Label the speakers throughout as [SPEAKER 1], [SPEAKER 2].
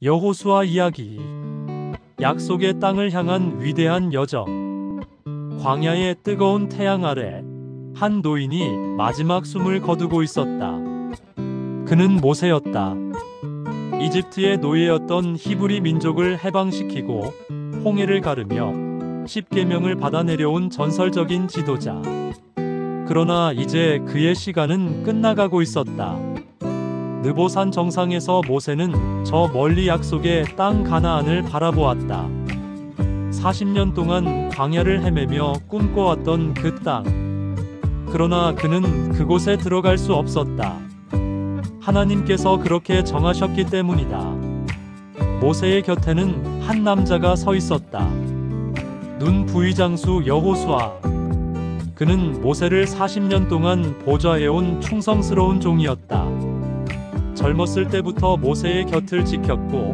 [SPEAKER 1] 여호수아 이야기. 약속의 땅을 향한 위대한 여정. 광야의 뜨거운 태양 아래 한 노인이 마지막 숨을 거두고 있었다. 그는 모세였다. 이집트의 노예였던 히브리 민족을 해방시키고 홍해를 가르며 십계명을 받아 내려온 전설적인 지도자. 그러나 이제 그의 시간은 끝나가고 있었다. 느보산 정상에서 모세는 저 멀리 약속의 땅 가나안을 바라보았다. 40년 동안 광야를 헤매며 꿈꿔왔던 그 땅. 그러나 그는 그곳에 들어갈 수 없었다. 하나님께서 그렇게 정하셨기 때문이다. 모세의 곁에는 한 남자가 서 있었다. 눈 부위장수 여호수아. 그는 모세를 40년 동안 보좌해온 충성스러운 종이었다. 젊었을 때부터 모세의 곁을 지켰고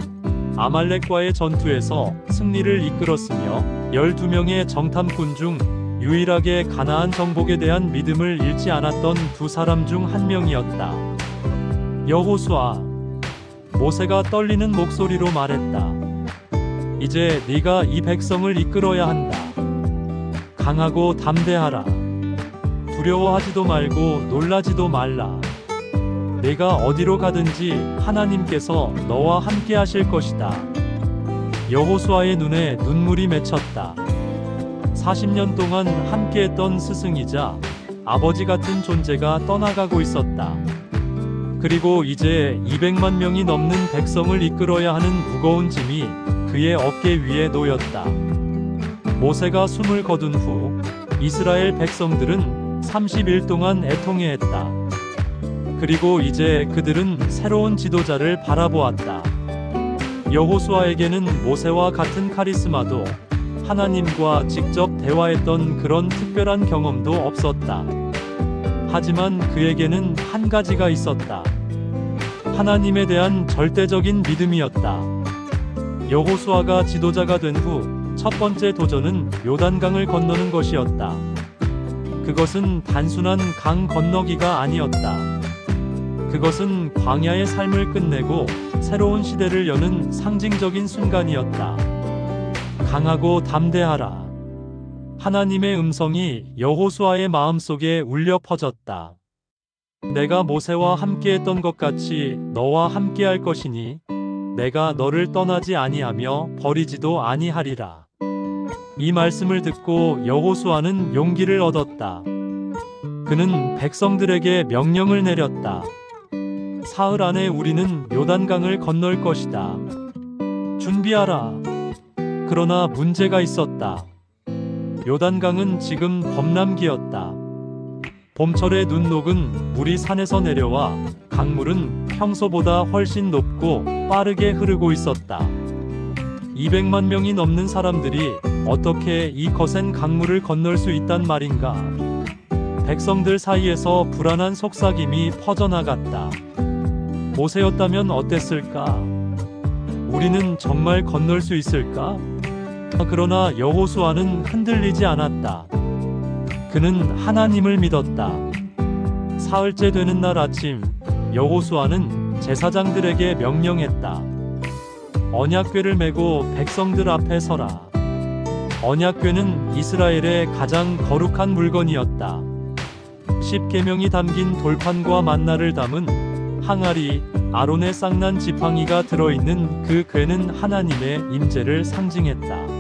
[SPEAKER 1] 아말렉과의 전투에서 승리를 이끌었으며 12명의 정탐꾼 중 유일하게 가나안 정복에 대한 믿음을 잃지 않았던 두 사람 중 한 명이었다. 여호수아. 모세가 떨리는 목소리로 말했다. 이제 네가 이 백성을 이끌어야 한다. 강하고 담대하라. 두려워하지도 말고 놀라지도 말라. 내가 어디로 가든지 하나님께서 너와 함께 하실 것이다. 여호수아의 눈에 눈물이 맺혔다. 40년 동안 함께했던 스승이자 아버지 같은 존재가 떠나가고 있었다. 그리고 이제 200만 명이 넘는 백성을 이끌어야 하는 무거운 짐이 그의 어깨 위에 놓였다. 모세가 숨을 거둔 후 이스라엘 백성들은 30일 동안 애통해했다. 그리고 이제 그들은 새로운 지도자를 바라보았다. 여호수아에게는 모세와 같은 카리스마도 하나님과 직접 대화했던 그런 특별한 경험도 없었다. 하지만 그에게는 한 가지가 있었다. 하나님에 대한 절대적인 믿음이었다. 여호수아가 지도자가 된 후 첫 번째 도전은 요단강을 건너는 것이었다. 그것은 단순한 강 건너기가 아니었다. 그것은 광야의 삶을 끝내고 새로운 시대를 여는 상징적인 순간이었다. 강하고 담대하라. 하나님의 음성이 여호수아의 마음속에 울려 퍼졌다. 내가 모세와 함께했던 것 같이 너와 함께할 것이니 내가 너를 떠나지 아니하며 버리지도 아니하리라. 이 말씀을 듣고 여호수아는 용기를 얻었다. 그는 백성들에게 명령을 내렸다. 사흘 안에 우리는 요단강을 건널 것이다. 준비하라. 그러나 문제가 있었다. 요단강은 지금 범람기였다. 봄철의 눈 녹은 물이 산에서 내려와 강물은 평소보다 훨씬 높고 빠르게 흐르고 있었다. 200만 명이 넘는 사람들이 어떻게 이 거센 강물을 건널 수 있단 말인가? 백성들 사이에서 불안한 속삭임이 퍼져나갔다. 모세였다면 어땠을까? 우리는 정말 건널 수 있을까? 그러나 여호수아는 흔들리지 않았다. 그는 하나님을 믿었다. 사흘째 되는 날 아침, 여호수아는 제사장들에게 명령했다. 언약궤를 메고 백성들 앞에 서라. 언약궤는 이스라엘의 가장 거룩한 물건이었다. 십계명이 담긴 돌판과 만나를 담은 항아리, 아론의 쌍난 지팡이가 들어있는 그 궤는 하나님의 임재를 상징했다.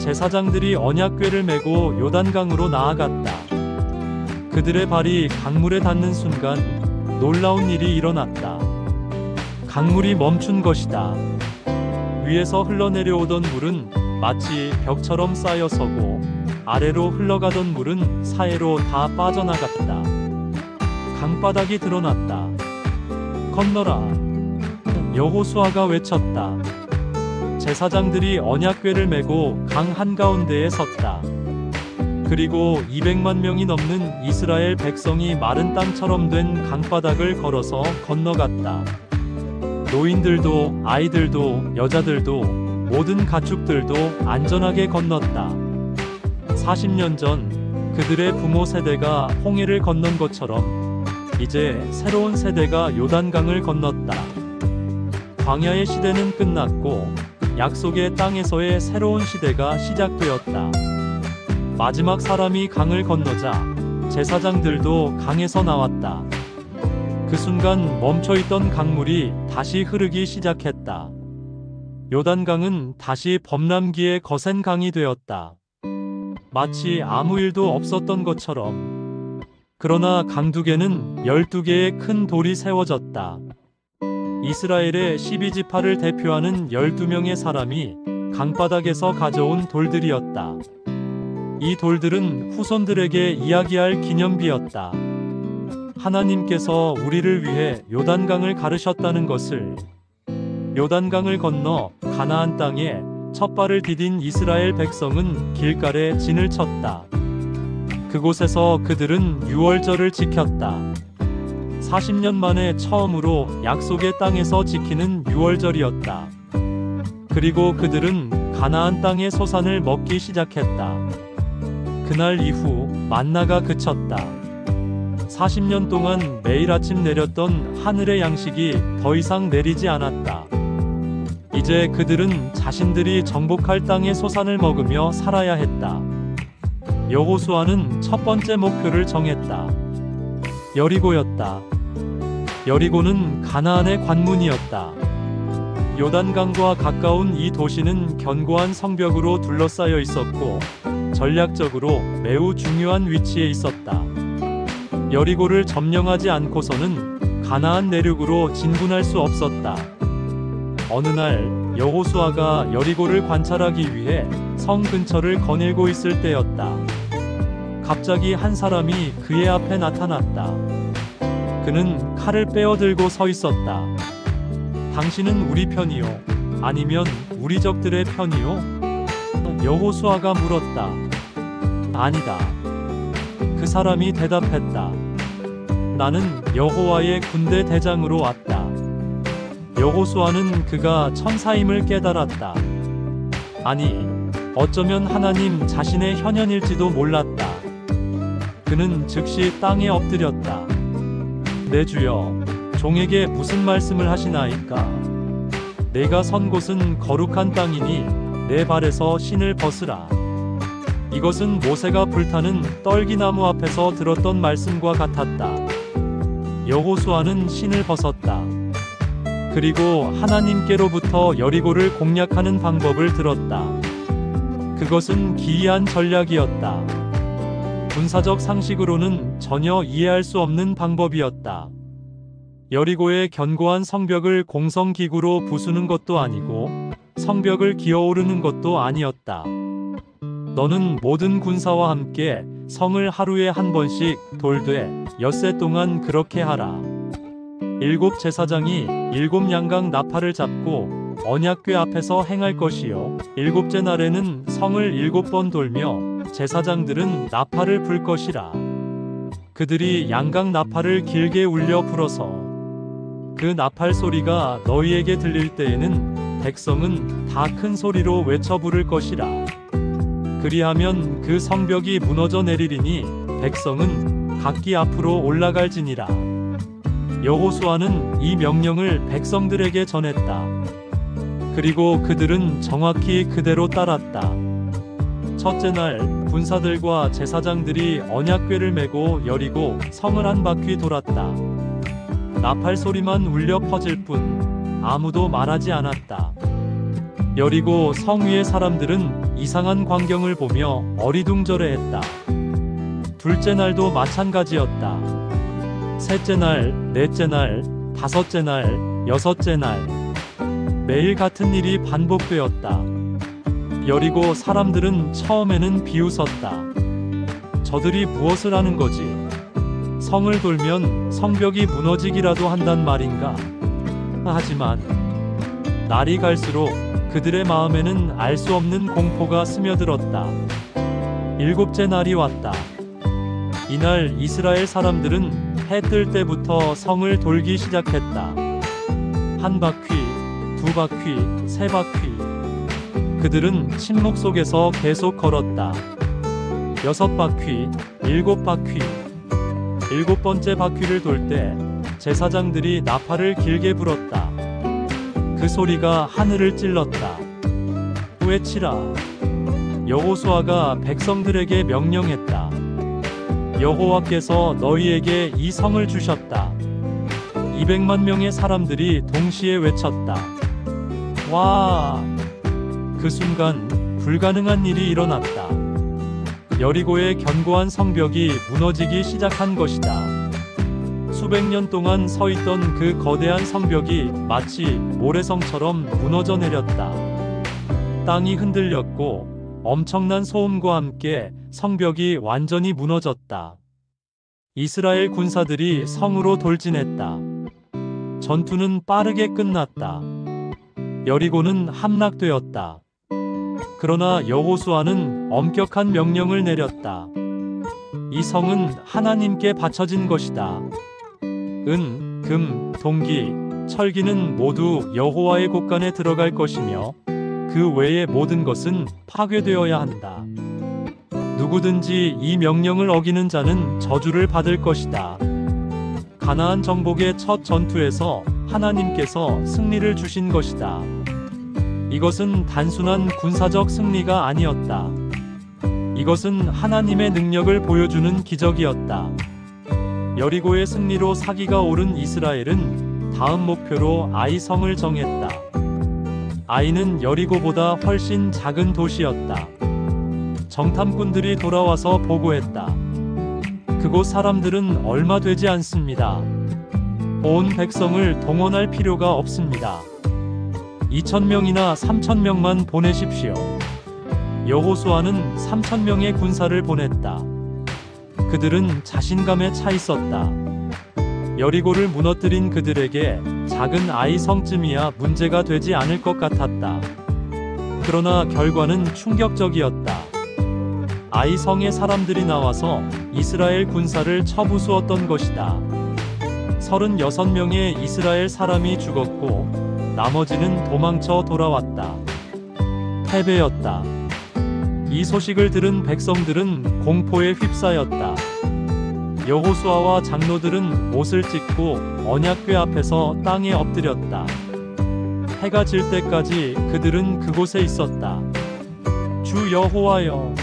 [SPEAKER 1] 제사장들이 언약궤를 메고 요단강으로 나아갔다. 그들의 발이 강물에 닿는 순간 놀라운 일이 일어났다. 강물이 멈춘 것이다. 위에서 흘러내려오던 물은 마치 벽처럼 쌓여서고 아래로 흘러가던 물은 사해로 다 빠져나갔다. 강바닥이 드러났다. 건너라. 여호수아가 외쳤다. 제사장들이 언약궤를 메고 강 한가운데에 섰다. 그리고 200만 명이 넘는 이스라엘 백성이 마른 땅처럼 된 강바닥을 걸어서 건너갔다. 노인들도 아이들도 여자들도 모든 가축들도 안전하게 건넜다. 40년 전 그들의 부모 세대가 홍해를 건넌 것처럼 이제 새로운 세대가 요단강을 건넜다. 광야의 시대는 끝났고 약속의 땅에서의 새로운 시대가 시작되었다. 마지막 사람이 강을 건너자 제사장들도 강에서 나왔다. 그 순간 멈춰있던 강물이 다시 흐르기 시작했다. 요단강은 다시 범람기의 거센 강이 되었다. 마치 아무 일도 없었던 것처럼. 그러나 강둑에는 12개의 큰 돌이 세워졌다. 이스라엘의 12지파를 대표하는 12명의 사람이 강바닥에서 가져온 돌들이었다. 이 돌들은 후손들에게 이야기할 기념비였다. 하나님께서 우리를 위해 요단강을 가르셨다는 것을. 요단강을 건너 가나안 땅에 첫 발을 디딘 이스라엘 백성은 길갈에 진을 쳤다. 그곳에서 그들은 유월절을 지켰다. 40년 만에 처음으로 약속의 땅에서 지키는 유월절이었다. 그리고 그들은 가나안 땅의 소산을 먹기 시작했다. 그날 이후 만나가 그쳤다. 40년 동안 매일 아침 내렸던 하늘의 양식이 더 이상 내리지 않았다. 이제 그들은 자신들이 정복할 땅의 소산을 먹으며 살아야 했다. 여호수아는 첫 번째 목표를 정했다. 여리고였다. 여리고는 가나안의 관문이었다. 요단강과 가까운 이 도시는 견고한 성벽으로 둘러싸여 있었고 전략적으로 매우 중요한 위치에 있었다. 여리고를 점령하지 않고서는 가나안 내륙으로 진군할 수 없었다. 어느 날 여호수아가 여리고를 관찰하기 위해 성 근처를 거닐고 있을 때였다. 갑자기 한 사람이 그의 앞에 나타났다. 그는 칼을 빼어들고 서 있었다. 당신은 우리 편이요? 아니면 우리 적들의 편이요? 여호수아가 물었다. 아니다. 그 사람이 대답했다. 나는 여호와의 군대 대장으로 왔다. 여호수아는 그가 천사임을 깨달았다. 아니, 어쩌면 하나님 자신의 현현일지도 몰랐다. 그는 즉시 땅에 엎드렸다. 내 주여, 종에게 무슨 말씀을 하시나이까? 내가 선 곳은 거룩한 땅이니 내 발에서 신을 벗으라. 이것은 모세가 불타는 떨기나무 앞에서 들었던 말씀과 같았다. 여호수아는 신을 벗었다. 그리고 하나님께로부터 여리고를 공략하는 방법을 들었다. 그것은 기이한 전략이었다. 군사적 상식으로는 전혀 이해할 수 없는 방법이었다. 여리고의 견고한 성벽을 공성기구로 부수는 것도 아니고 성벽을 기어오르는 것도 아니었다. 너는 모든 군사와 함께 성을 하루에 한 번씩 돌되 엿새 동안 그렇게 하라. 7 제사장이 7 양강 나팔을 잡고 언약궤 앞에서 행할 것이요 7째 날에는 성을 7번 돌며 제사장들은 나팔을 불 것이라. 그들이 양강 나팔을 길게 울려 불어서 그 나팔 소리가 너희에게 들릴 때에는 백성은 다 큰 소리로 외쳐 부를 것이라. 그리하면 그 성벽이 무너져 내리리니 백성은 각기 앞으로 올라갈지니라. 여호수아는 이 명령을 백성들에게 전했다. 그리고 그들은 정확히 그대로 따랐다. 첫째 날 군사들과 제사장들이 언약궤를 메고 여리고 성을 한 바퀴 돌았다. 나팔 소리만 울려 퍼질 뿐 아무도 말하지 않았다. 여리고 성 위의 사람들은 이상한 광경을 보며 어리둥절해했다. 둘째 날도 마찬가지였다. 셋째 날, 넷째 날, 다섯째 날, 여섯째 날. 매일 같은 일이 반복되었다. 여리고 사람들은 처음에는 비웃었다. 저들이 무엇을 하는 거지? 성을 돌면 성벽이 무너지기라도 한단 말인가? 하지만 날이 갈수록 그들의 마음에는 알 수 없는 공포가 스며들었다. 7째 날이 왔다. 이날 이스라엘 사람들은 해 뜰 때부터 성을 돌기 시작했다. 한 바퀴, 두 바퀴, 세 바퀴. 그들은 침묵 속에서 계속 걸었다. 6바퀴, 7바퀴. 7번째 바퀴를 돌 때 제사장들이 나팔을 길게 불었다. 그 소리가 하늘을 찔렀다. 외치라. 여호수아가 백성들에게 명령했다. 여호와께서 너희에게 이 성을 주셨다. 200만 명의 사람들이 동시에 외쳤다. 와! 그 순간 불가능한 일이 일어났다. 여리고의 견고한 성벽이 무너지기 시작한 것이다. 수백 년 동안 서 있던 그 거대한 성벽이 마치 모래성처럼 무너져 내렸다. 땅이 흔들렸고 엄청난 소음과 함께 성벽이 완전히 무너졌다. 이스라엘 군사들이 성으로 돌진했다. 전투는 빠르게 끝났다. 여리고는 함락되었다. 그러나 여호수아는 엄격한 명령을 내렸다. 이 성은 하나님께 바쳐진 것이다. 은, 금, 동기, 철기는 모두 여호와의 곳간에 들어갈 것이며 그 외의 모든 것은 파괴되어야 한다. 누구든지 이 명령을 어기는 자는 저주를 받을 것이다. 가나안 정복의 첫 전투에서 하나님께서 승리를 주신 것이다. 이것은 단순한 군사적 승리가 아니었다. 이것은 하나님의 능력을 보여주는 기적이었다. 여리고의 승리로 사기가 오른 이스라엘은 다음 목표로 아이성을 정했다. 아이는 여리고보다 훨씬 작은 도시였다. 정탐꾼들이 돌아와서 보고했다. 그곳 사람들은 얼마 되지 않습니다. 온 백성을 동원할 필요가 없습니다. 2,000명이나 3,000명만 보내십시오. 여호수아는 3,000명의 군사를 보냈다. 그들은 자신감에 차 있었다. 여리고를 무너뜨린 그들에게 작은 아이 성쯤이야 문제가 되지 않을 것 같았다. 그러나 결과는 충격적이었다. 아이 성의 사람들이 나와서 이스라엘 군사를 쳐부수었던 것이다. 36명의 이스라엘 사람이 죽었고 나머지는 도망쳐 돌아왔다. 패배였다. 이 소식을 들은 백성들은 공포에 휩싸였다. 여호수아와 장로들은 못을 찢고 언약궤 앞에서 땅에 엎드렸다. 해가 질 때까지 그들은 그곳에 있었다. 주 여호와여!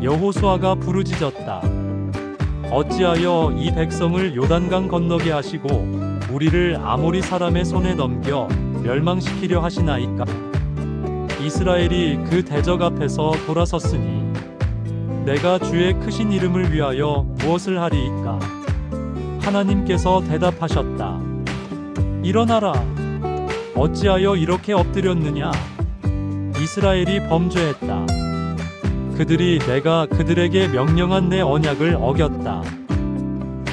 [SPEAKER 1] 여호수아가 부르짖었다. 어찌하여 이 백성을 요단강 건너게 하시고 우리를 아모리 사람의 손에 넘겨 멸망시키려 하시나이까? 이스라엘이 그 대적 앞에서 돌아섰으니 내가 주의 크신 이름을 위하여 무엇을 하리이까? 하나님께서 대답하셨다. 일어나라. 어찌하여 이렇게 엎드렸느냐? 이스라엘이 범죄했다. 그들이 내가 그들에게 명령한 내 언약을 어겼다.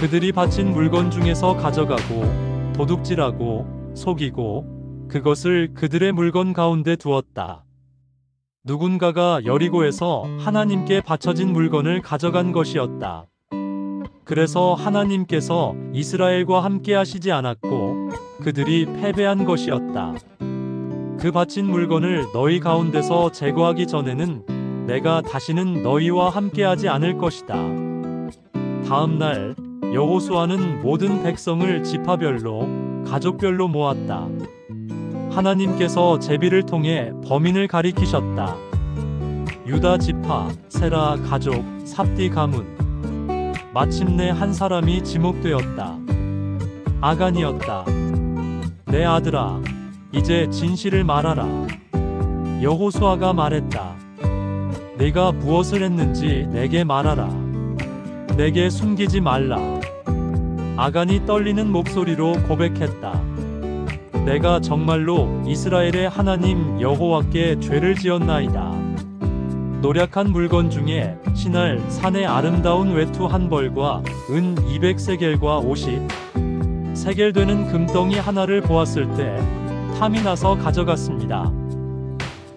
[SPEAKER 1] 그들이 바친 물건 중에서 가져가고 도둑질하고 속이고 그것을 그들의 물건 가운데 두었다. 누군가가 여리고에서 하나님께 바쳐진 물건을 가져간 것이었다. 그래서 하나님께서 이스라엘과 함께 하시지 않았고 그들이 패배한 것이었다. 그 바친 물건을 너희 가운데서 제거하기 전에는 내가 다시는 너희와 함께하지 않을 것이다. 다음 날 여호수아는 모든 백성을 지파별로 가족별로 모았다. 하나님께서 제비를 통해 범인을 가리키셨다. 유다 지파, 세라 가족, 삽디 가문. 마침내 한 사람이 지목되었다. 아간이었다. 내 아들아, 이제 진실을 말하라. 여호수아가 말했다. 네가 무엇을 했는지 내게 말하라. 내게 숨기지 말라. 아간이 떨리는 목소리로 고백했다. 내가 정말로 이스라엘의 하나님 여호와께 죄를 지었나이다. 노략한 물건 중에 신할 산의 아름다운 외투 한 벌과 은 200세겔과 50세겔 되는 금덩이 하나를 보았을 때 탐이 나서 가져갔습니다.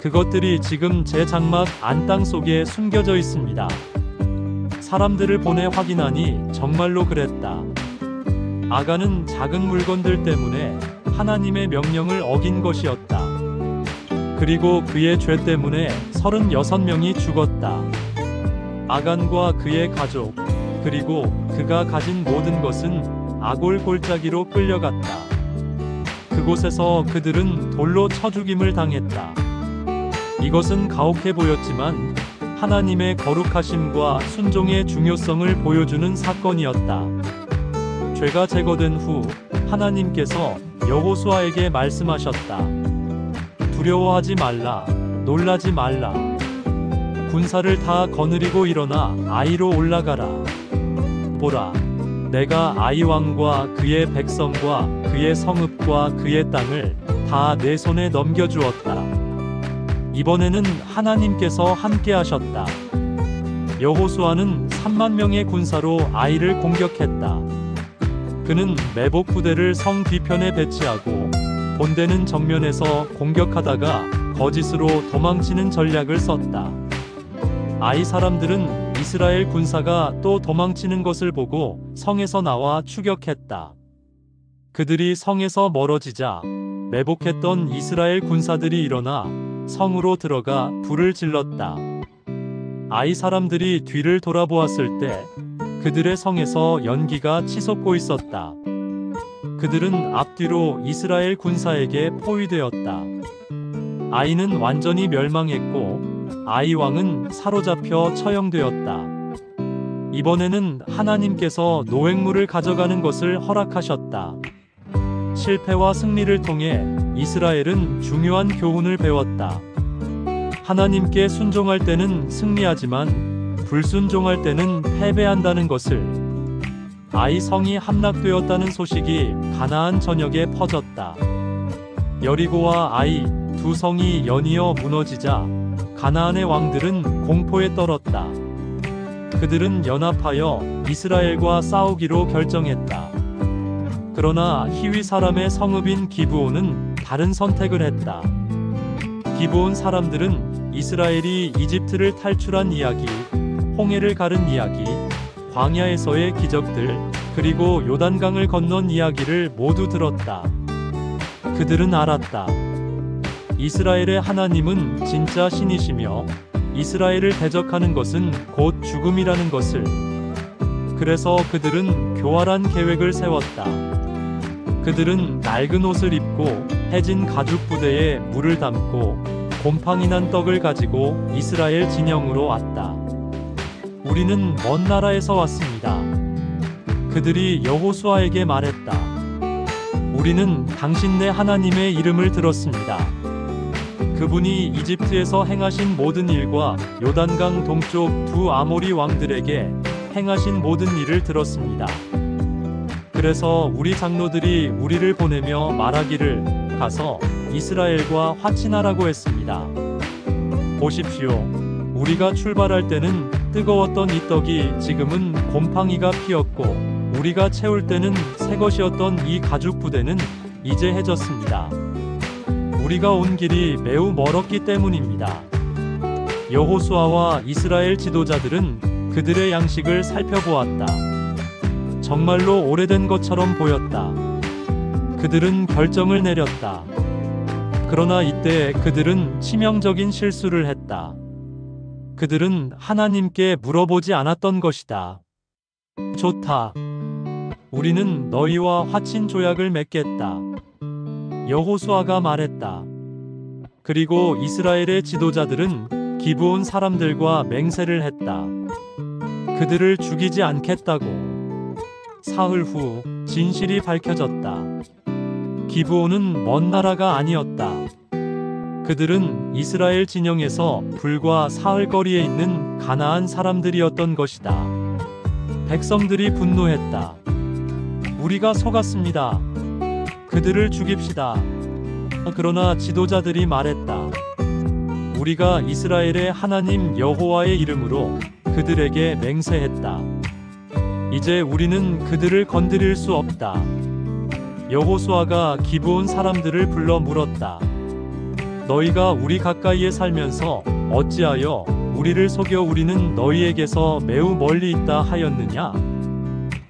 [SPEAKER 1] 그것들이 지금 제 장막 안땅 속에 숨겨져 있습니다. 사람들을 보내 확인하니 정말로 그랬다. 아간은 작은 물건들 때문에 하나님의 명령을 어긴 것이었다. 그리고 그의 죄 때문에 36명이 죽었다. 아간과 그의 가족, 그리고 그가 가진 모든 것은 아골 골짜기로 끌려갔다. 그곳에서 그들은 돌로 쳐 죽임을 당했다. 이것은 가혹해 보였지만 하나님의 거룩하심과 순종의 중요성을 보여주는 사건이었다. 죄가 제거된 후 하나님께서 여호수아에게 말씀하셨다. 두려워하지 말라, 놀라지 말라. 군사를 다 거느리고 일어나 아이로 올라가라. 보라, 내가 아이 왕과 그의 백성과 그의 성읍과 그의 땅을 다 내 손에 넘겨주었다. 이번에는 하나님께서 함께 하셨다. 여호수아는 3만 명의 군사로 아이를 공격했다. 그는 매복 부대를 성 뒤편에 배치하고 본대는 정면에서 공격하다가 거짓으로 도망치는 전략을 썼다. 아이 사람들은 이스라엘 군사가 또 도망치는 것을 보고 성에서 나와 추격했다. 그들이 성에서 멀어지자 매복했던 이스라엘 군사들이 일어나 성으로 들어가 불을 질렀다. 아이 사람들이 뒤를 돌아보았을 때 그들의 성에서 연기가 치솟고 있었다. 그들은 앞뒤로 이스라엘 군사에게 포위되었다. 아이는 완전히 멸망했고 아이 왕은 사로잡혀 처형되었다. 이번에는 하나님께서 노획물을 가져가는 것을 허락하셨다. 실패와 승리를 통해 이스라엘은 중요한 교훈을 배웠다. 하나님께 순종할 때는 승리하지만 불순종할 때는 패배한다는 것을. 아이 성이 함락되었다는 소식이 가나안 전역에 퍼졌다. 여리고와 아이 두 성이 연이어 무너지자 가나안의 왕들은 공포에 떨었다. 그들은 연합하여 이스라엘과 싸우기로 결정했다. 그러나 히위 사람의 성읍인 기브온은 다른 선택을 했다. 기브온 사람들은 이스라엘이 이집트를 탈출한 이야기, 홍해를 가른 이야기, 광야에서의 기적들, 그리고 요단강을 건넌 이야기를 모두 들었다. 그들은 알았다. 이스라엘의 하나님은 진짜 신이시며 이스라엘을 대적하는 것은 곧 죽음이라는 것을. 그래서 그들은 교활한 계획을 세웠다. 그들은 낡은 옷을 입고 해진 가죽 부대에 물을 담고 곰팡이 난 떡을 가지고 이스라엘 진영으로 왔다. 우리는 먼 나라에서 왔습니다. 그들이 여호수아에게 말했다. 우리는 당신네 하나님의 이름을 들었습니다. 그분이 이집트에서 행하신 모든 일과 요단강 동쪽 두 아모리 왕들에게 행하신 모든 일을 들었습니다. 그래서 우리 장로들이 우리를 보내며 말하기를 가서 이스라엘과 화친하라고 했습니다. 보십시오. 우리가 출발할 때는 뜨거웠던 이 떡이 지금은 곰팡이가 피었고 우리가 채울 때는 새 것이었던 이 가죽 부대는 이제 해졌습니다. 우리가 온 길이 매우 멀었기 때문입니다. 여호수아와 이스라엘 지도자들은 그들의 양식을 살펴보았다. 정말로 오래된 것처럼 보였다. 그들은 결정을 내렸다. 그러나 이때 그들은 치명적인 실수를 했다. 그들은 하나님께 물어보지 않았던 것이다. 좋다. 우리는 너희와 화친 조약을 맺겠다. 여호수아가 말했다. 그리고 이스라엘의 지도자들은 기브온 사람들과 맹세를 했다. 그들을 죽이지 않겠다고. 사흘 후 진실이 밝혀졌다. 기브온은 먼 나라가 아니었다. 그들은 이스라엘 진영에서 불과 사흘 거리에 있는 가나안 사람들이었던 것이다. 백성들이 분노했다. 우리가 속았습니다. 그들을 죽입시다. 그러나 지도자들이 말했다. 우리가 이스라엘의 하나님 여호와의 이름으로 그들에게 맹세했다. 이제 우리는 그들을 건드릴 수 없다. 여호수아가 기브온 사람들을 불러 물었다. 너희가 우리 가까이에 살면서 어찌하여 우리를 속여 우리는 너희에게서 매우 멀리 있다 하였느냐?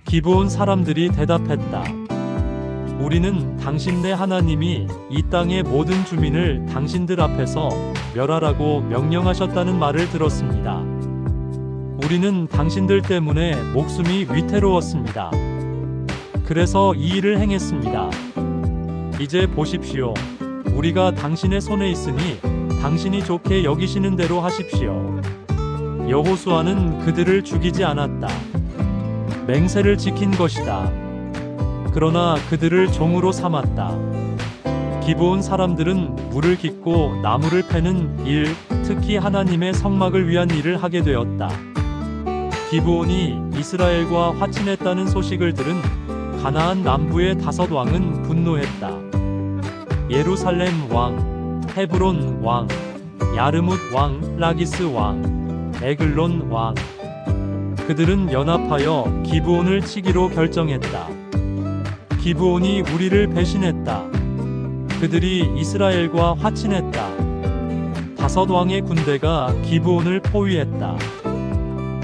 [SPEAKER 1] 기브온 사람들이 대답했다. 우리는 당신네 하나님이 이 땅의 모든 주민을 당신들 앞에서 멸하라고 명령하셨다는 말을 들었습니다. 우리는 당신들 때문에 목숨이 위태로웠습니다. 그래서 이 일을 행했습니다. 이제 보십시오. 우리가 당신의 손에 있으니 당신이 좋게 여기시는 대로 하십시오. 여호수아는 그들을 죽이지 않았다. 맹세를 지킨 것이다. 그러나 그들을 종으로 삼았다. 기브온 사람들은 물을 깃고 나무를 패는 일, 특히 하나님의 성막을 위한 일을 하게 되었다. 기브온이 이스라엘과 화친했다는 소식을 들은 가나안 남부의 5 왕은 분노했다. 예루살렘 왕, 헤브론 왕, 야르뭇 왕, 라기스 왕, 에글론 왕. 그들은 연합하여 기브온을 치기로 결정했다. 기브온이 우리를 배신했다. 그들이 이스라엘과 화친했다. 5 왕의 군대가 기브온을 포위했다.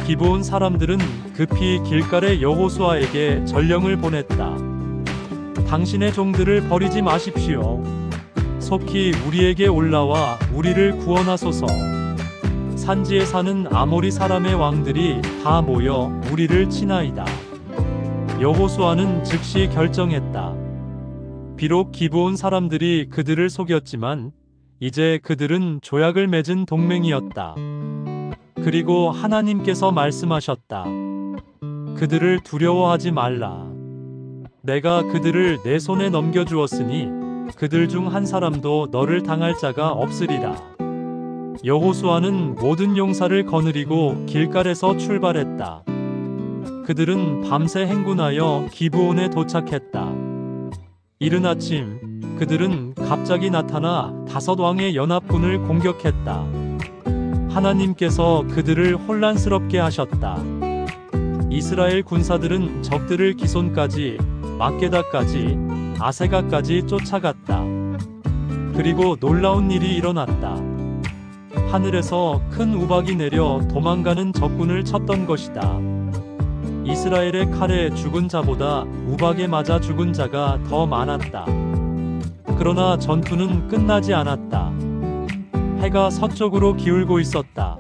[SPEAKER 1] 기브온 사람들은 급히 길갈의 여호수아에게 전령을 보냈다. 당신의 종들을 버리지 마십시오. 속히 우리에게 올라와 우리를 구원하소서. 산지에 사는 아모리 사람의 왕들이 다 모여 우리를 치나이다. 여호수아는 즉시 결정했다. 비록 기브온 사람들이 그들을 속였지만 이제 그들은 조약을 맺은 동맹이었다. 그리고 하나님께서 말씀하셨다. 그들을 두려워하지 말라. 내가 그들을 내 손에 넘겨주었으니 그들 중 한 사람도 너를 당할 자가 없으리라. 여호수아는 모든 용사를 거느리고 길갈에서 출발했다. 그들은 밤새 행군하여 기브온에 도착했다. 이른 아침 그들은 갑자기 나타나 5 왕의 연합군을 공격했다. 하나님께서 그들을 혼란스럽게 하셨다. 이스라엘 군사들은 적들을 기손까지, 막게다까지, 아세가까지 쫓아갔다. 그리고 놀라운 일이 일어났다. 하늘에서 큰 우박이 내려 도망가는 적군을 쳤던 것이다. 이스라엘의 칼에 죽은 자보다 우박에 맞아 죽은 자가 더 많았다. 그러나 전투는 끝나지 않았다. 해가 서쪽으로 기울고 있었다.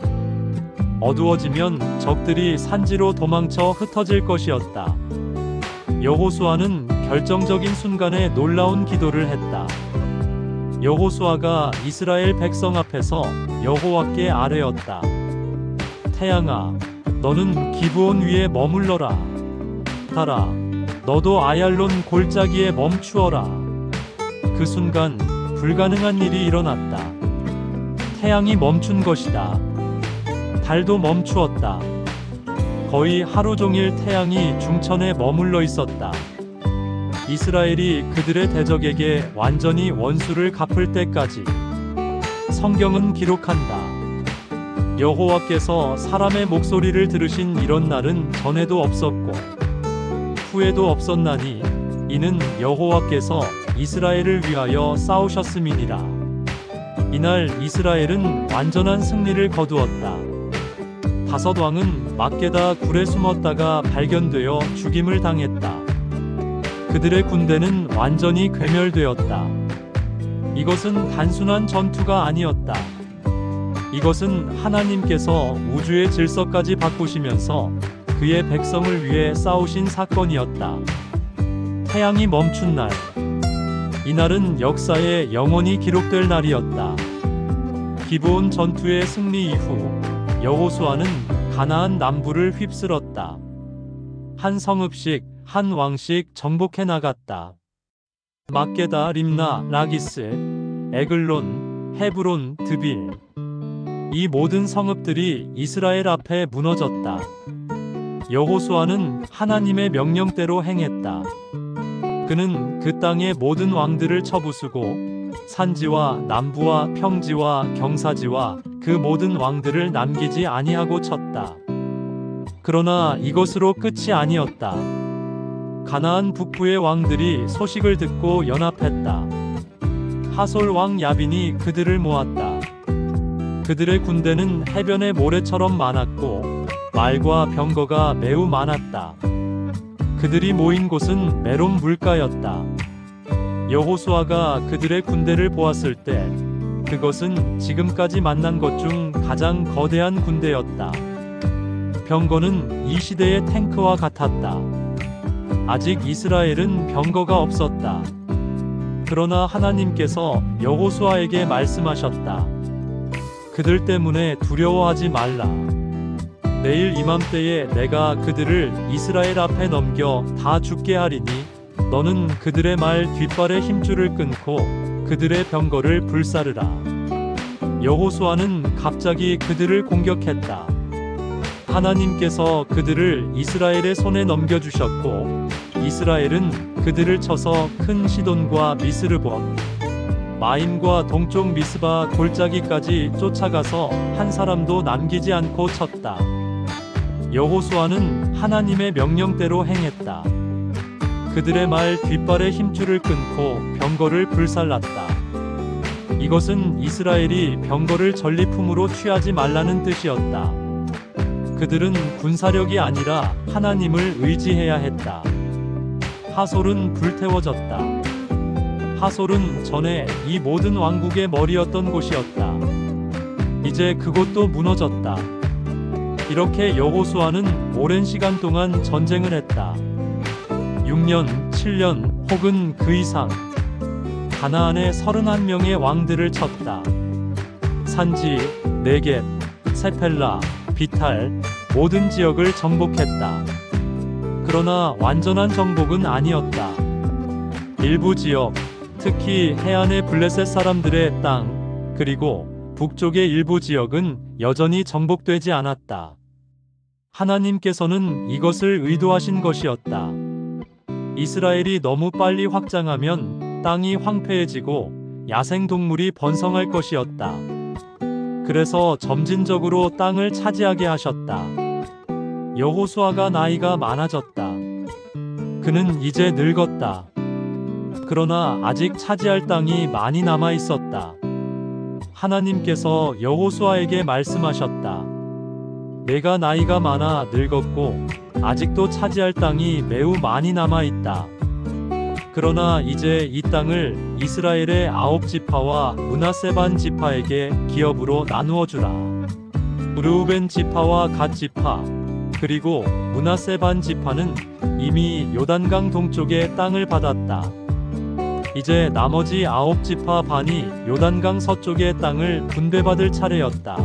[SPEAKER 1] 어두워지면 적들이 산지로 도망쳐 흩어질 것이었다. 여호수아는 결정적인 순간에 놀라운 기도를 했다. 여호수아가 이스라엘 백성 앞에서 여호와께 아뢰었다. 태양아, 너는 기브온 위에 머물러라. 달아, 너도 아얄론 골짜기에 멈추어라. 그 순간 불가능한 일이 일어났다. 태양이 멈춘 것이다. 달도 멈추었다. 거의 하루 종일 태양이 중천에 머물러 있었다. 이스라엘이 그들의 대적에게 완전히 원수를 갚을 때까지. 성경은 기록한다. 여호와께서 사람의 목소리를 들으신 이런 날은 전에도 없었고 후에도 없었나니 이는 여호와께서 이스라엘을 위하여 싸우셨음이니라. 이날 이스라엘은 완전한 승리를 거두었다. 5 왕은 막게다 굴에 숨었다가 발견되어 죽임을 당했다. 그들의 군대는 완전히 괴멸되었다. 이것은 단순한 전투가 아니었다. 이것은 하나님께서 우주의 질서까지 바꾸시면서 그의 백성을 위해 싸우신 사건이었다. 태양이 멈춘 날. 이날은 역사에 영원히 기록될 날이었다. 기브온 전투의 승리 이후 여호수아는 가나안 남부를 휩쓸었다. 한 성읍씩, 한 왕씩 정복해 나갔다. 막게다, 림나, 라기스, 에글론, 헤브론, 드빌. 이 모든 성읍들이 이스라엘 앞에 무너졌다. 여호수아는 하나님의 명령대로 행했다. 그는 그 땅의 모든 왕들을 쳐부수고 산지와 남부와 평지와 경사지와 그 모든 왕들을 남기지 아니하고 쳤다. 그러나 이것으로 끝이 아니었다. 가나안 북부의 왕들이 소식을 듣고 연합했다. 하솔 왕 야빈이 그들을 모았다. 그들의 군대는 해변의 모래처럼 많았고 말과 병거가 매우 많았다. 그들이 모인 곳은 메론 물가였다. 여호수아가 그들의 군대를 보았을 때 그것은 지금까지 만난 것 중 가장 거대한 군대였다. 병거는 이 시대의 탱크와 같았다. 아직 이스라엘은 병거가 없었다. 그러나 하나님께서 여호수아에게 말씀하셨다. 그들 때문에 두려워하지 말라. 내일 이맘때에 내가 그들을 이스라엘 앞에 넘겨 다 죽게 하리니 너는 그들의 말 뒷발의 힘줄을 끊고 그들의 병거를 불사르라. 여호수아는 갑자기 그들을 공격했다. 하나님께서 그들을 이스라엘의 손에 넘겨주셨고 이스라엘은 그들을 쳐서 큰 시돈과 미스르본, 마임과 동쪽 미스바 골짜기까지 쫓아가서 한 사람도 남기지 않고 쳤다. 여호수아는 하나님의 명령대로 행했다. 그들의 말 뒷발의 힘줄을 끊고 병거를 불살랐다. 이것은 이스라엘이 병거를 전리품으로 취하지 말라는 뜻이었다. 그들은 군사력이 아니라 하나님을 의지해야 했다. 하솔은 불태워졌다. 하솔은 전에 이 모든 왕국의 머리였던 곳이었다. 이제 그곳도 무너졌다. 이렇게 여호수아는 오랜 시간 동안 전쟁을 했다. 6년, 7년 혹은 그 이상 가나안의 31명의 왕들을 쳤다. 산지, 네겝, 세펠라, 비탈 모든 지역을 정복했다. 그러나 완전한 정복은 아니었다. 일부 지역, 특히 해안의 블레셋 사람들의 땅, 그리고 북쪽의 일부 지역은 여전히 정복되지 않았다. 하나님께서는 이것을 의도하신 것이었다. 이스라엘이 너무 빨리 확장하면 땅이 황폐해지고 야생동물이 번성할 것이었다. 그래서 점진적으로 땅을 차지하게 하셨다. 여호수아가 나이가 많아졌다. 그는 이제 늙었다. 그러나 아직 차지할 땅이 많이 남아 있었다. 하나님께서 여호수아에게 말씀하셨다. 내가 나이가 많아 늙었고 아직도 차지할 땅이 매우 많이 남아 있다. 그러나 이제 이 땅을 이스라엘의 9지파와 므낫세 반 지파에게 기업으로 나누어 주라. 르우벤 지파와 갓 지파 그리고 므낫세 반 지파는 이미 요단강 동쪽의 땅을 받았다. 이제 나머지 9지파 반이 요단강 서쪽의 땅을 분배받을 차례였다.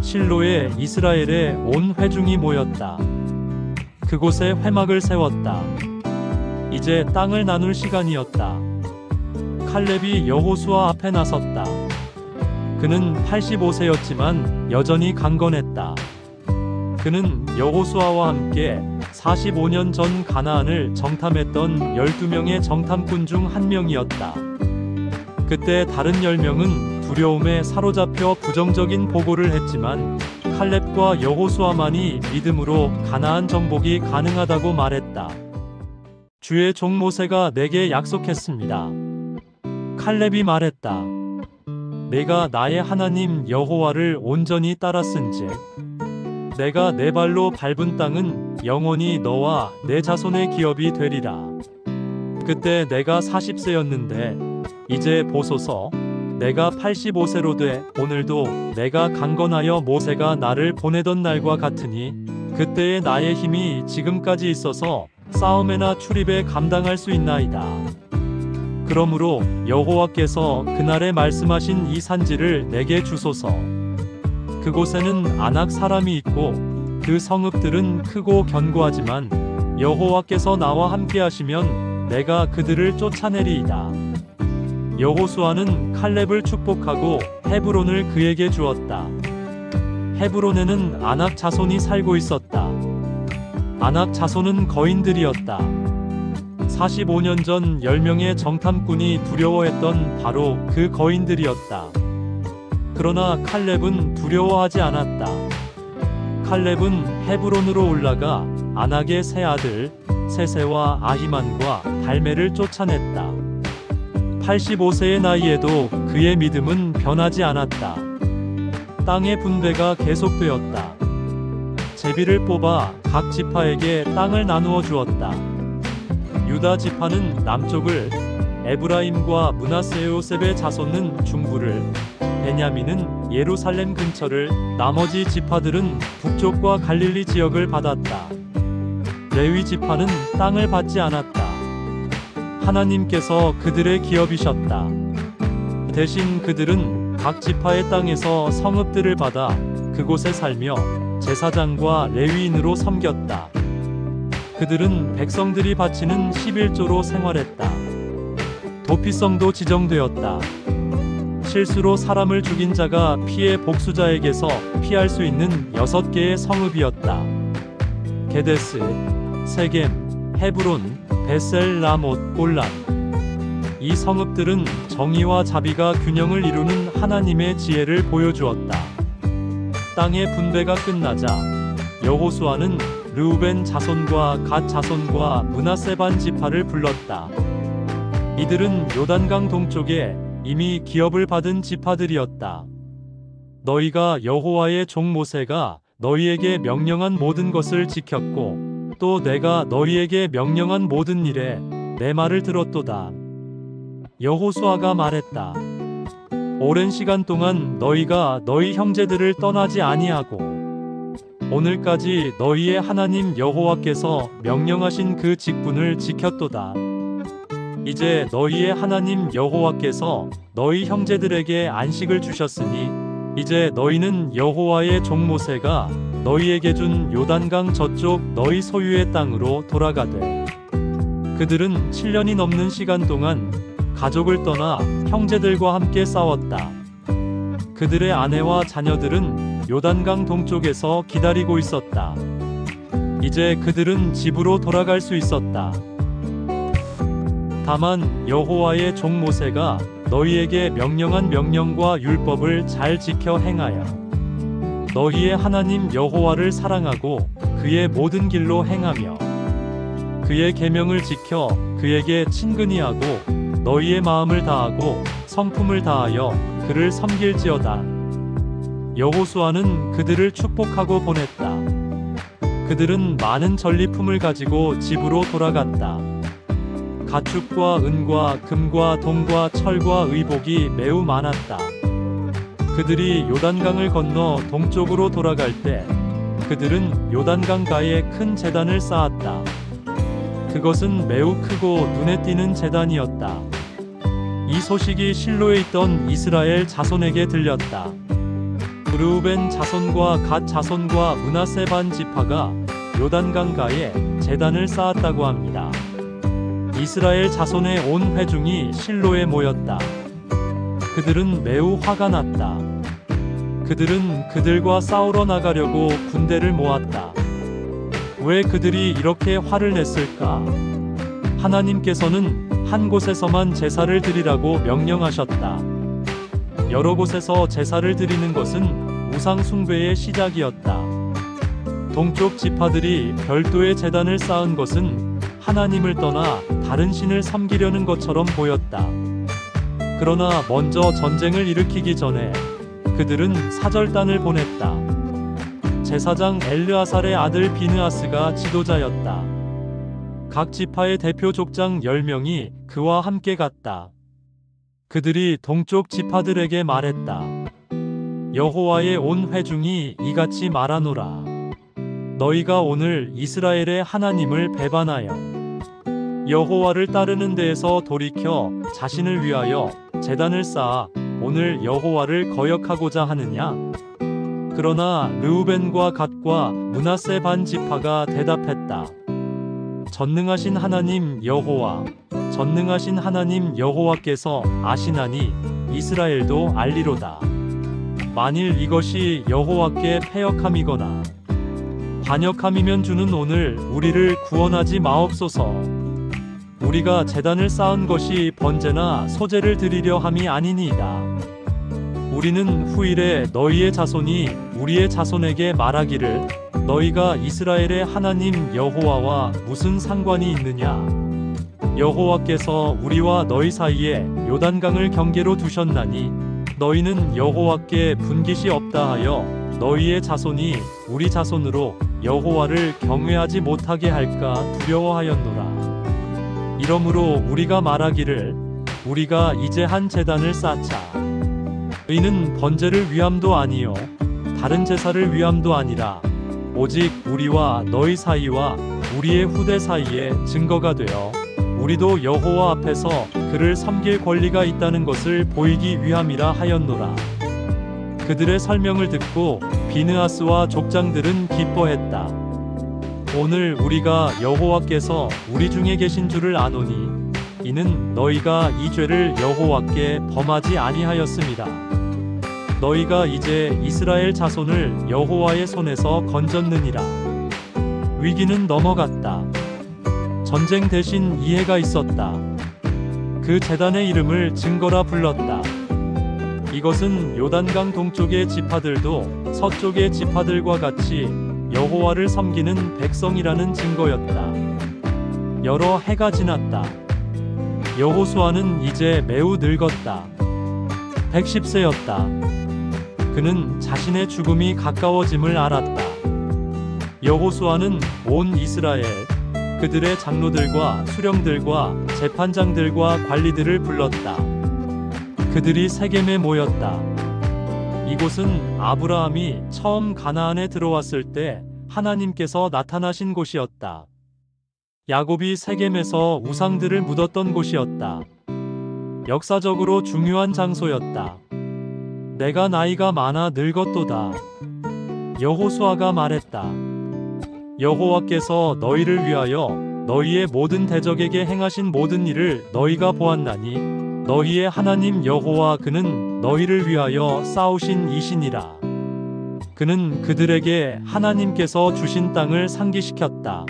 [SPEAKER 1] 실로에 이스라엘의 온 회중이 모였다. 그곳에 회막을 세웠다. 이제 땅을 나눌 시간이었다. 칼렙이 여호수아 앞에 나섰다. 그는 85세였지만 여전히 강건했다. 그는 여호수아와 함께 45년 전 가나안을 정탐했던 12명의 정탐꾼 중 한 명이었다. 그때 다른 10명은 두려움에 사로잡혀 부정적인 보고를 했지만 칼렙과 여호수아만이 믿음으로 가나안 정복이 가능하다고 말했다. 주의 종 모세가 내게 약속했습니다. 칼렙이 말했다. 내가 나의 하나님 여호와를 온전히 따랐은즉 내가 내 발로 밟은 땅은 영원히 너와 내 자손의 기업이 되리라. 그때 내가 40세였는데 이제 보소서 내가 85세로 돼 오늘도 내가 강건하여 모세가 나를 보내던 날과 같으니 그때의 나의 힘이 지금까지 있어서 싸움에나 출입에 감당할 수 있나이다. 그러므로 여호와께서 그날에 말씀하신 이 산지를 내게 주소서. 그곳에는 아낙 사람이 있고 그 성읍들은 크고 견고하지만 여호와께서 나와 함께 하시면 내가 그들을 쫓아내리이다. 여호수아는 칼렙을 축복하고 헤브론을 그에게 주었다. 헤브론에는 아낙 자손이 살고 있었다. 아낙 자손은 거인들이었다. 45년 전 10명의 정탐꾼이 두려워했던 바로 그 거인들이었다. 그러나 칼렙은 두려워하지 않았다. 칼렙은 헤브론으로 올라가 아낙의 세 아들 세세와 아히만과 달메를 쫓아냈다. 85세의 나이에도 그의 믿음은 변하지 않았다. 땅의 분배가 계속되었다. 제비를 뽑아 각 지파에게 땅을 나누어 주었다. 유다 지파는 남쪽을, 에브라임과 므낫세 요셉의 자손은 중부를, 베냐민은 예루살렘 근처를, 나머지 지파들은 북쪽과 갈릴리 지역을 받았다. 레위 지파는 땅을 받지 않았다. 하나님께서 그들의 기업이셨다. 대신 그들은 각 지파의 땅에서 성읍들을 받아 그곳에 살며 제사장과 레위인으로 섬겼다. 그들은 백성들이 바치는 11조로 생활했다. 도피성도 지정되었다. 실수로 사람을 죽인 자가 피해 복수자에게서 피할 수 있는 6개의 성읍이었다. 게데스, 세겜, 헤브론, 베셀, 라못, 골란. 이 성읍들은 정의와 자비가 균형을 이루는 하나님의 지혜를 보여주었다. 땅의 분배가 끝나자 여호수아는 르우벤 자손과 갓 자손과 므낫세 반 지파를 불렀다. 이들은 요단강 동쪽에 이미 기업을 받은 지파들이었다. 너희가 여호와의 종 모세가 너희에게 명령한 모든 것을 지켰고 또 내가 너희에게 명령한 모든 일에 내 말을 들었도다. 여호수아가 말했다. 오랜 시간 동안 너희가 너희 형제들을 떠나지 아니하고 오늘까지 너희의 하나님 여호와께서 명령하신 그 직분을 지켰도다. 이제 너희의 하나님 여호와께서 너희 형제들에게 안식을 주셨으니 이제 너희는 여호와의 종 모세가 너희에게 준 요단강 저쪽 너희 소유의 땅으로 돌아가되. 그들은 7년이 넘는 시간 동안 가족을 떠나 형제들과 함께 싸웠다. 그들의 아내와 자녀들은 요단강 동쪽에서 기다리고 있었다. 이제 그들은 집으로 돌아갈 수 있었다. 다만 여호와의 종 모세가 너희에게 명령한 명령과 율법을 잘 지켜 행하여 너희의 하나님 여호와를 사랑하고 그의 모든 길로 행하며 그의 계명을 지켜 그에게 친근히 하고 너희의 마음을 다하고 성품을 다하여 그를 섬길지어다. 여호수아는 그들을 축복하고 보냈다. 그들은 많은 전리품을 가지고 집으로 돌아갔다. 가축과 은과 금과 동과 철과 의복이 매우 많았다. 그들이 요단강을 건너 동쪽으로 돌아갈 때 그들은 요단강가에 큰 제단을 쌓았다. 그것은 매우 크고 눈에 띄는 제단이었다. 이 소식이 실로에 있던 이스라엘 자손에게 들렸다. 르우벤 자손과 갓 자손과 므낫세 반 지파가 요단강가에 제단을 쌓았다고 합니다. 이스라엘 자손의 온 회중이 실로에 모였다. 그들은 매우 화가 났다. 그들은 그들과 싸우러 나가려고 군대를 모았다. 왜 그들이 이렇게 화를 냈을까? 하나님께서는 한 곳에서만 제사를 드리라고 명령하셨다. 여러 곳에서 제사를 드리는 것은 우상 숭배의 시작이었다. 동쪽 지파들이 별도의 제단을 쌓은 것은 하나님을 떠나 다른 신을 섬기려는 것처럼 보였다. 그러나 먼저 전쟁을 일으키기 전에 그들은 사절단을 보냈다. 제사장 엘르아살의 아들 비느하스가 지도자였다. 각 지파의 대표 족장 10명이 그와 함께 갔다. 그들이 동쪽 지파들에게 말했다. 여호와의 온 회중이 이같이 말하노라. 너희가 오늘 이스라엘의 하나님을 배반하여 여호와를 따르는 데에서 돌이켜 자신을 위하여 제단을 쌓아 오늘 여호와를 거역하고자 하느냐? 그러나 르우벤과 갓과 므낫세 반 지파가 대답했다. 전능하신 하나님 여호와, 전능하신 하나님 여호와께서 아시나니 이스라엘도 알리로다. 만일 이것이 여호와께 패역함이거나 반역함이면 주는 오늘 우리를 구원하지 마옵소서. 우리가 제단을 쌓은 것이 번제나 소제를 드리려 함이 아니니이다. 우리는 후일에 너희의 자손이 우리의 자손에게 말하기를 너희가 이스라엘의 하나님 여호와와 무슨 상관이 있느냐? 여호와께서 우리와 너희 사이에 요단강을 경계로 두셨나니 너희는 여호와께 분깃이 없다 하여 너희의 자손이 우리 자손으로 여호와를 경외하지 못하게 할까 두려워하였노라. 이러므로 우리가 말하기를 우리가 이제 한 제단을 쌓자. 이는 번제를 위함도 아니요 다른 제사를 위함도 아니라 오직 우리와 너희 사이와 우리의 후대 사이에 증거가 되어 우리도 여호와 앞에서 그를 섬길 권리가 있다는 것을 보이기 위함이라 하였노라. 그들의 설명을 듣고 비느하스와 족장들은 기뻐했다. 오늘 우리가 여호와께서 우리 중에 계신 줄을 아노니 이는 너희가 이 죄를 여호와께 범하지 아니하였습니다. 너희가 이제 이스라엘 자손을 여호와의 손에서 건졌느니라. 위기는 넘어갔다. 전쟁 대신 이해가 있었다. 그 제단의 이름을 증거라 불렀다. 이것은 요단강 동쪽의 지파들도 서쪽의 지파들과 같이 여호와를 섬기는 백성이라는 증거였다. 여러 해가 지났다. 여호수아는 이제 매우 늙었다. 110세였다. 그는 자신의 죽음이 가까워짐을 알았다. 여호수아는 온 이스라엘, 그들의 장로들과 수령들과 재판장들과 관리들을 불렀다. 그들이 세겜에 모였다. 이곳은 아브라함이 처음 가나안에 들어왔을 때 하나님께서 나타나신 곳이었다. 야곱이 세겜에서 우상들을 묻었던 곳이었다. 역사적으로 중요한 장소였다. 내가 나이가 많아 늙었도다. 여호수아가 말했다. 여호와께서 너희를 위하여 너희의 모든 대적에게 행하신 모든 일을 너희가 보았나니 너희의 하나님 여호와 그는 너희를 위하여 싸우신 이시니라. 그는 그들에게 하나님께서 주신 땅을 상기시켰다.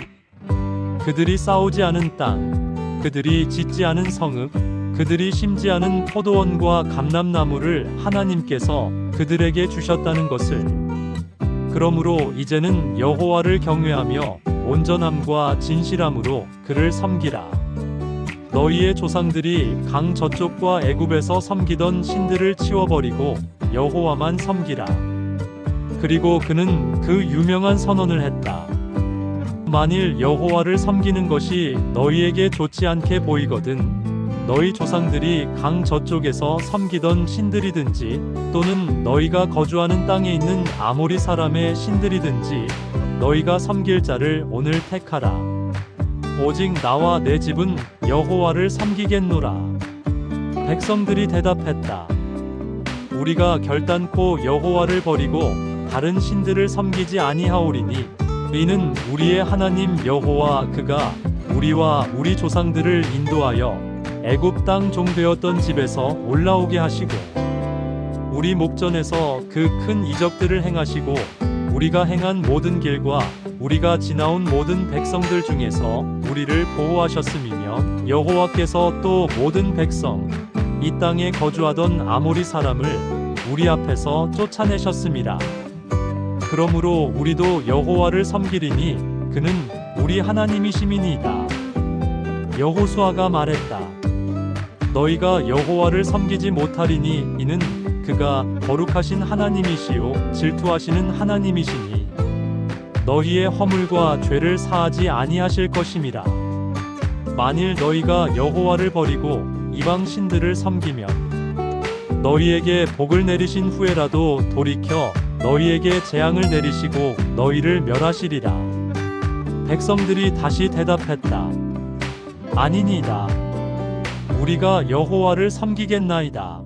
[SPEAKER 1] 그들이 싸우지 않은 땅, 그들이 짓지 않은 성읍, 그들이 심지 않은 포도원과 감람나무를 하나님께서 그들에게 주셨다는 것을. 그러므로 이제는 여호와를 경외하며 온전함과 진실함으로 그를 섬기라. 너희의 조상들이 강 저쪽과 애굽에서 섬기던 신들을 치워버리고 여호와만 섬기라. 그리고 그는 그 유명한 선언을 했다. 만일 여호와를 섬기는 것이 너희에게 좋지 않게 보이거든 너희 조상들이 강 저쪽에서 섬기던 신들이든지 또는 너희가 거주하는 땅에 있는 아모리 사람의 신들이든지 너희가 섬길 자를 오늘 택하라. 오직 나와 내 집은 여호와를 섬기겠노라. 백성들이 대답했다. 우리가 결단코 여호와를 버리고 다른 신들을 섬기지 아니하오리니 이는 우리의 하나님 여호와 그가 우리와 우리 조상들을 인도하여 애굽 땅 종되었던 집에서 올라오게 하시고 우리 목전에서 그 큰 이적들을 행하시고 우리가 행한 모든 길과 우리가 지나온 모든 백성들 중에서 우리를 보호하셨음이며 여호와께서 또 모든 백성 이 땅에 거주하던 아모리 사람을 우리 앞에서 쫓아내셨음이라. 그러므로 우리도 여호와를 섬기리니 그는 우리 하나님이심이니이다. 여호수아가 말했다. 너희가 여호와를 섬기지 못하리니 이는 그가 거룩하신 하나님이시요 질투하시는 하나님이시니 너희의 허물과 죄를 사하지 아니하실 것임이라. 만일 너희가 여호와를 버리고 이방 신들을 섬기면 너희에게 복을 내리신 후에라도 돌이켜 너희에게 재앙을 내리시고 너희를 멸하시리라. 백성들이 다시 대답했다. 아니니이다. 우리가 여호와를 섬기겠나이다.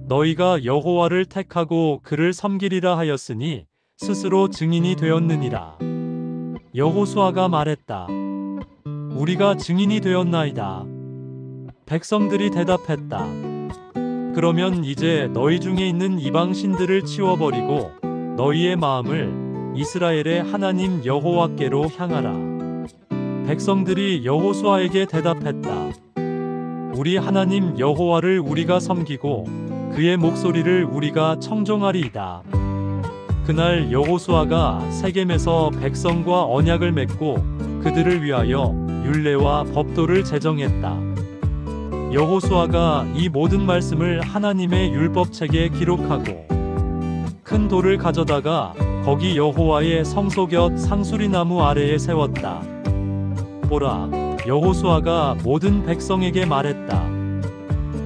[SPEAKER 1] 너희가 여호와를 택하고 그를 섬기리라 하였으니 스스로 증인이 되었느니라. 여호수아가 말했다. 우리가 증인이 되었나이다. 백성들이 대답했다. 그러면 이제 너희 중에 있는 이방 신들을 치워버리고 너희의 마음을 이스라엘의 하나님 여호와께로 향하라. 백성들이 여호수아에게 대답했다. 우리 하나님 여호와를 우리가 섬기고 그의 목소리를 우리가 청종하리이다. 그날 여호수아가 세겜에서 백성과 언약을 맺고 그들을 위하여 율례와 법도를 제정했다. 여호수아가 이 모든 말씀을 하나님의 율법책에 기록하고 큰 돌을 가져다가 거기 여호와의 성소 곁 상수리나무 아래에 세웠다. 보라, 여호수아가 모든 백성에게 말했다.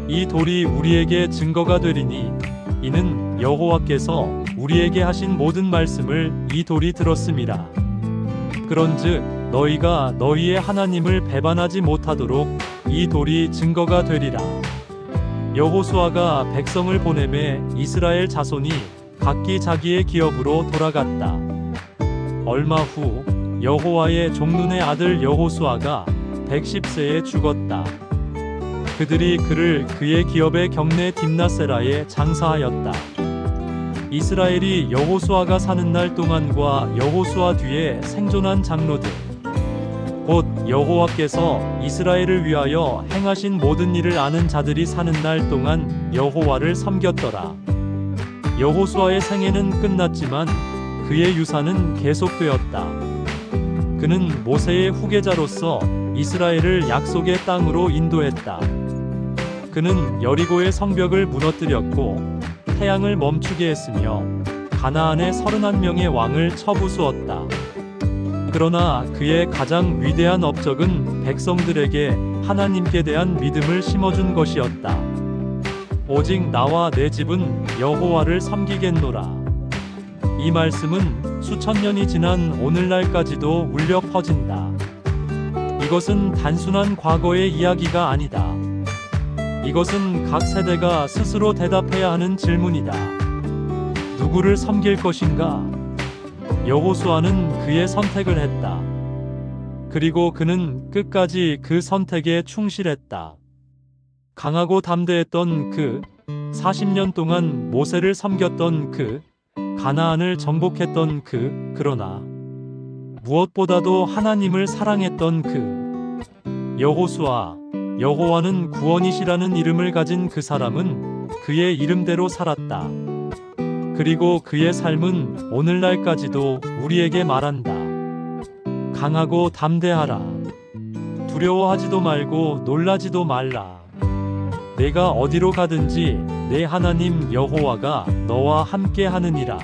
[SPEAKER 1] 이 돌이 우리에게 증거가 되리니 이는 여호와께서 우리에게 하신 모든 말씀을 이 돌이 들었음이라. 그런즉 너희가 너희의 하나님을 배반하지 못하도록 이 돌이 증거가 되리라. 여호수아가 백성을 보내매 이스라엘 자손이 각기 자기의 기업으로 돌아갔다. 얼마 후 여호와의 종눈의 아들 여호수아가 110세에 죽었다. 그들이 그를 그의 기업의 경내 딥나세라에 장사하였다. 이스라엘이 여호수아가 사는 날 동안과 여호수아 뒤에 생존한 장로들, 곧 여호와께서 이스라엘을 위하여 행하신 모든 일을 아는 자들이 사는 날 동안 여호와를 섬겼더라. 여호수아의 생애는 끝났지만 그의 유산은 계속되었다. 그는 모세의 후계자로서 이스라엘을 약속의 땅으로 인도했다. 그는 여리고의 성벽을 무너뜨렸고 태양을 멈추게 했으며 가나안의 31명의 왕을 쳐부수었다. 그러나 그의 가장 위대한 업적은 백성들에게 하나님께 대한 믿음을 심어준 것이었다. 오직 나와 내 집은 여호와를 섬기겠노라. 이 말씀은 수천 년이 지난 오늘날까지도 울려 퍼진다. 이것은 단순한 과거의 이야기가 아니다. 이것은 각 세대가 스스로 대답해야 하는 질문이다. 누구를 섬길 것인가? 여호수아는 그의 선택을 했다. 그리고 그는 끝까지 그 선택에 충실했다. 강하고 담대했던 그 40년 동안 모세를 섬겼던 그 가나안을 정복했던 그러나 무엇보다도 하나님을 사랑했던 여호수아, 여호와는 구원이시라는 이름을 가진 그 사람은 그의 이름대로 살았다. 그리고 그의 삶은 오늘날까지도 우리에게 말한다. 강하고 담대하라. 두려워하지도 말고 놀라지도 말라. 내가 어디로 가든지 내 하나님 여호와가 너와 함께 하느니라.